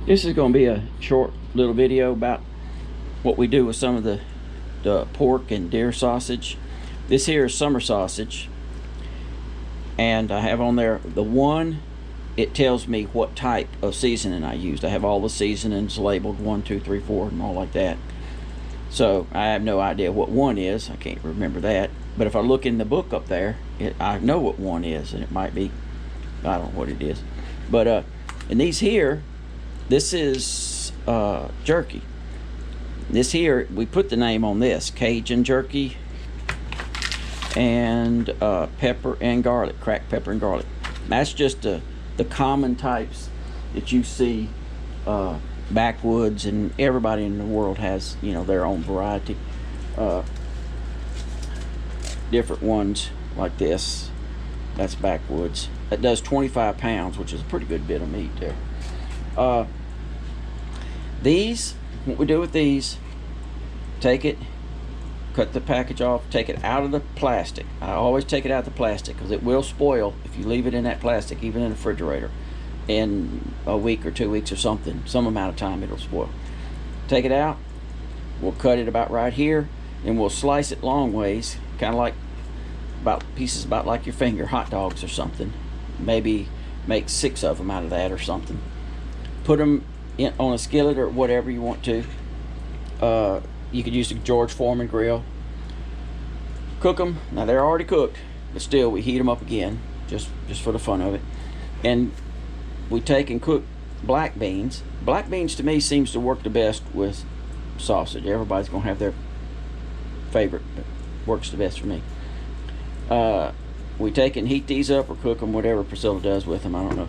This is going to be a short little video about what we do with some of the pork and deer sausage. This here is summer sausage, and I have on there the one. It tells me what type of seasoning I used. I have all the seasonings labeled 1, 2, 3, 4 and all like that. So I have no idea what one is. I can't remember that. But if I look in the book up there, I know what one is, and it might be, I don't know what it is. But and these here, this is jerky. This here, we put the name on this, Cajun jerky, and pepper and garlic, cracked pepper and garlic. That's just the common types that you see. Backwoods, and everybody in the world has, you know, their own variety. Different ones like this, that's backwoods. That does 25 pounds, which is a pretty good bit of meat there. These, what we do with these, take it, cut the package off, take it out of the plastic. I always take it out of the plastic because it will spoil if you leave it in that plastic, even in the refrigerator. In a week or 2 weeks or something, some amount of time, it'll spoil. Take it out, we'll cut it about right here, and we'll slice it long ways, kind of like pieces about like your finger, hot dogs or something. Maybe make 6 of them out of that or something. Put them on a skillet or whatever you want to. You could use the George Foreman grill. Cook them. Now they're already cooked, but still we heat them up again just for the fun of it. And we take and cook black beans. Black beans to me seems to work the best with sausage. Everybody's gonna have their favorite, but works the best for me. We take and heat these up or cook them, whatever Priscilla does with them, I don't know.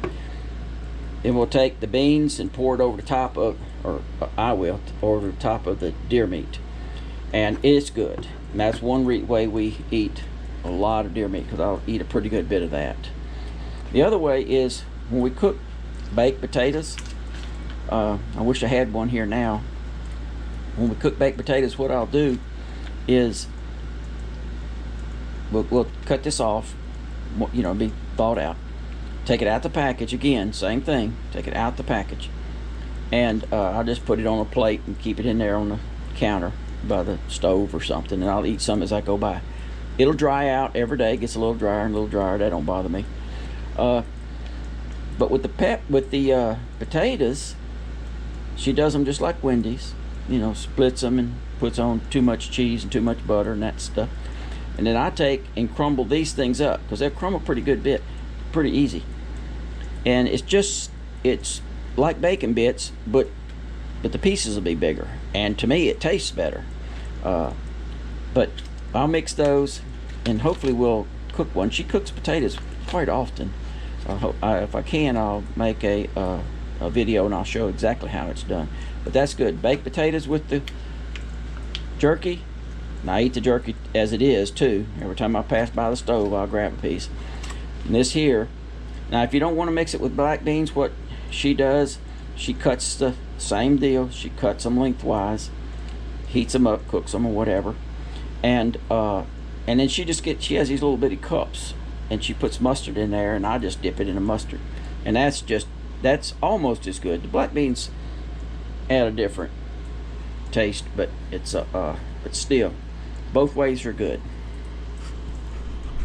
Then we'll take the beans and pour it over the top of, or I will, over the top of the deer meat. And it's good. And that's one way we eat a lot of deer meat, because I'll eat a pretty good bit of that. The other way is when we cook baked potatoes. I wish I had one here now. When we cook baked potatoes, what I'll do is we'll cut this off, you know, be thawed out. Take it out the package again, same thing. Take it out the package, and I'll just put it on a plate and keep it in there on the counter by the stove or something, and I'll eat some as I go by. It'll dry out every day. It gets a little drier and a little drier. That don't bother me. But with the potatoes, she does them just like Wendy's. You know, splits them and puts on too much cheese and too much butter and that stuff. And then I take and crumble these things up, because they'll crumble pretty good bit, pretty easy. And it's like bacon bits, but the pieces will be bigger. And to me, it tastes better. But I'll mix those, and hopefully we'll cook one. She cooks potatoes quite often. If I can, I'll make a video and I'll show exactly how it's done. But that's good. Baked potatoes with the jerky. And I eat the jerky as it is too. Every time I pass by the stove, I'll grab a piece. And this here, now if you don't want to mix it with black beans, what she does, she cuts the same deal. She cuts them lengthwise, heats them up, cooks them or whatever, and then she has these little bitty cups, and she puts mustard in there, and I just dip it in the mustard, and that's almost as good. The black beans add a different taste, but it's but still, both ways are good.